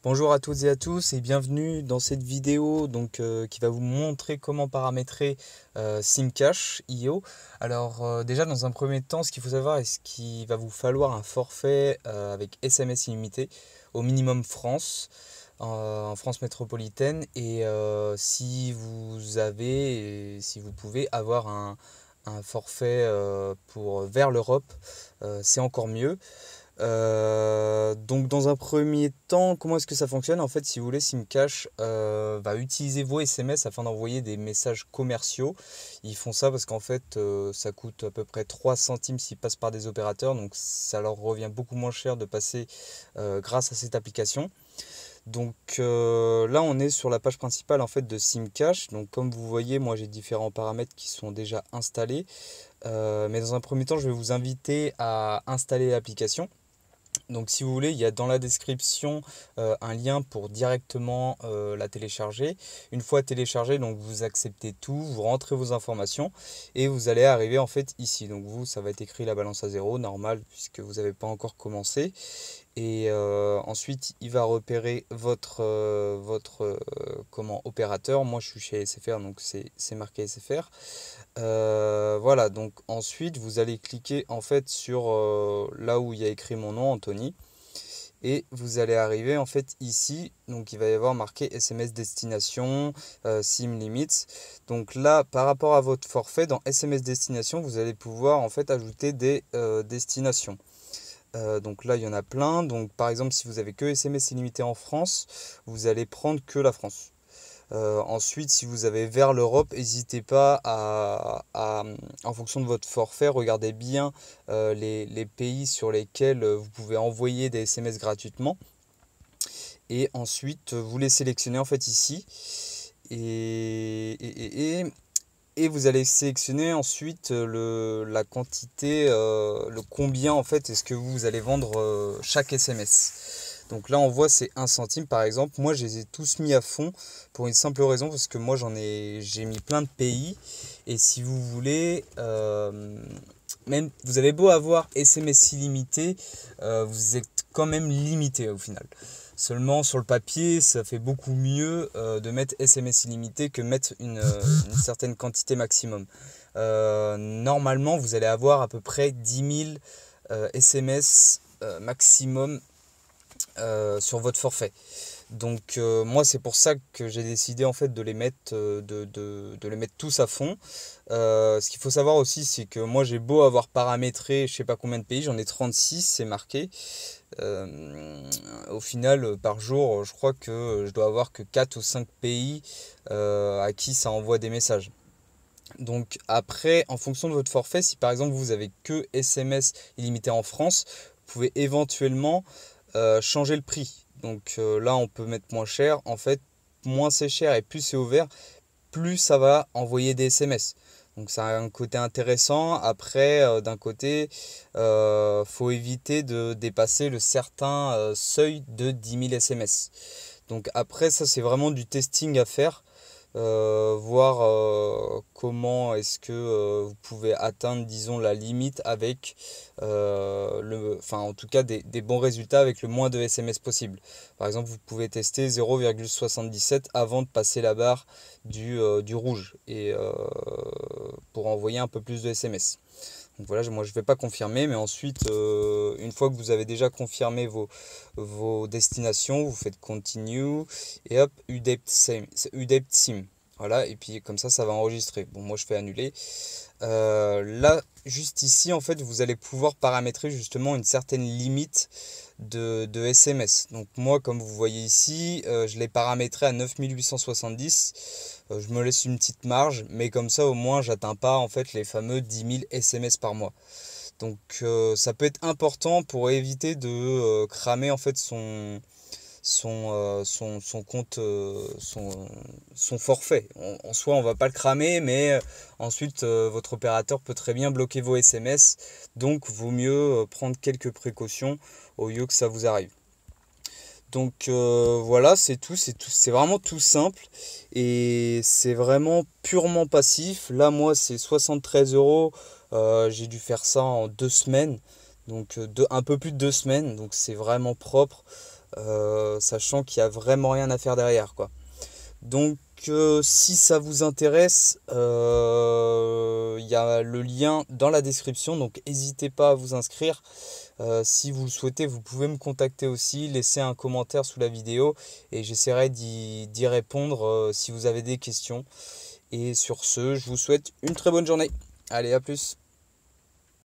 Bonjour à toutes et à tous et bienvenue dans cette vidéo qui va vous montrer comment paramétrer SimCash.io. Alors déjà dans un premier temps, ce qu'il faut savoir est qu'il va vous falloir un forfait avec SMS illimité au minimum France, en France métropolitaine, et si vous pouvez avoir un forfait pour vers l'Europe, c'est encore mieux. Donc dans un premier temps, comment est-ce que ça fonctionne? En fait, si vous voulez, SimCash va utiliser vos SMS afin d'envoyer des messages commerciaux. Ils font ça parce qu'en fait, ça coûte à peu près 3 centimes s'ils passent par des opérateurs. Donc ça leur revient beaucoup moins cher de passer grâce à cette application. Donc là, on est sur la page principale en fait de SimCash. Donc comme vous voyez, moi j'ai différents paramètres qui sont déjà installés. Mais dans un premier temps, je vais vous inviter à installer l'application. Donc si vous voulez, il y a dans la description un lien pour directement la télécharger. Une fois téléchargée, donc vous acceptez tout, vous rentrez vos informations et vous allez arriver en fait ici. Donc vous, ça va être écrit la balance à zéro, normal puisque vous n'avez pas encore commencé. Et ensuite, il va repérer votre opérateur. Moi, je suis chez SFR, donc c'est marqué SFR. Voilà, donc ensuite vous allez cliquer en fait sur là où il y a écrit mon nom, Anthony, et vous allez arriver en fait ici. Donc il va y avoir marqué SMS destination, SIM limits. Donc là, par rapport à votre forfait, dans SMS destination, vous allez pouvoir en fait ajouter des destinations. Donc là, il y en a plein. Donc par exemple, si vous avez que SMS illimité en France, vous allez prendre que la France. Ensuite, si vous avez vers l'Europe, n'hésitez pas en fonction de votre forfait, regardez bien les pays sur lesquels vous pouvez envoyer des SMS gratuitement. Et ensuite, vous les sélectionnez en fait ici. Et vous allez sélectionner ensuite la quantité, le combien en fait est-ce que vous allez vendre chaque SMS. Donc là on voit c'est 1 centime par exemple. Moi je les ai tous mis à fond pour une simple raison parce que moi j'ai mis plein de pays. Et si vous voulez, même vous avez beau avoir SMS illimité, vous êtes quand même limité au final. Seulement sur le papier, ça fait beaucoup mieux de mettre SMS illimité que mettre une certaine quantité maximum. Normalement, vous allez avoir à peu près 10 000 SMS maximum sur votre forfait. Donc moi c'est pour ça que j'ai décidé en fait de les mettre, de les mettre tous à fond. Ce qu'il faut savoir aussi c'est que moi j'ai beau avoir paramétré je sais pas combien de pays, j'en ai 36, c'est marqué. Au final par jour je crois que je dois avoir que 4 ou 5 pays à qui ça envoie des messages. Donc après, en fonction de votre forfait, si par exemple vous avez que SMS illimité en France, vous pouvez éventuellement changer le prix. Donc là, on peut mettre moins cher. En fait, moins c'est cher et plus c'est ouvert, plus ça va envoyer des SMS. Donc ça a un côté intéressant. Après, d'un côté, faut éviter de dépasser le certain seuil de 10 000 SMS. Donc après, ça c'est vraiment du testing à faire. Voir comment est-ce que vous pouvez atteindre, disons, la limite avec enfin en tout cas des bons résultats avec le moins de SMS possible. Par exemple, vous pouvez tester 0,77 avant de passer la barre du rouge et pour envoyer un peu plus de SMS. Donc voilà, moi je ne vais pas confirmer, mais ensuite, une fois que vous avez déjà confirmé vos destinations, vous faites continue et hop, UDEP SIM. Voilà, et puis comme ça va enregistrer. Bon, moi je fais annuler. Là, juste ici, en fait, vous allez pouvoir paramétrer justement une certaine limite de SMS. Donc moi, comme vous voyez ici, je l'ai paramétré à 9870. Je me laisse une petite marge, mais comme ça, au moins, j'atteins pas en fait les fameux 10 000 SMS par mois. Donc ça peut être important pour éviter de cramer en fait son compte, son forfait. En soi, on va pas le cramer, mais ensuite, votre opérateur peut très bien bloquer vos SMS. Donc, vaut mieux prendre quelques précautions au lieu que ça vous arrive. Donc voilà, c'est tout, c'est vraiment tout simple et c'est vraiment purement passif. Là, moi, c'est 73 euros. J'ai dû faire ça en 2 semaines, donc un peu plus de 2 semaines, donc c'est vraiment propre. sachant qu'il n'y a vraiment rien à faire derrière, quoi. Donc si ça vous intéresse, il y a le lien dans la description, donc n'hésitez pas à vous inscrire. Si vous le souhaitez, vous pouvez me contacter aussi, laisser un commentaire sous la vidéo et j'essaierai d'y répondre si vous avez des questions. Et sur ce, je vous souhaite une très bonne journée. Allez, à plus.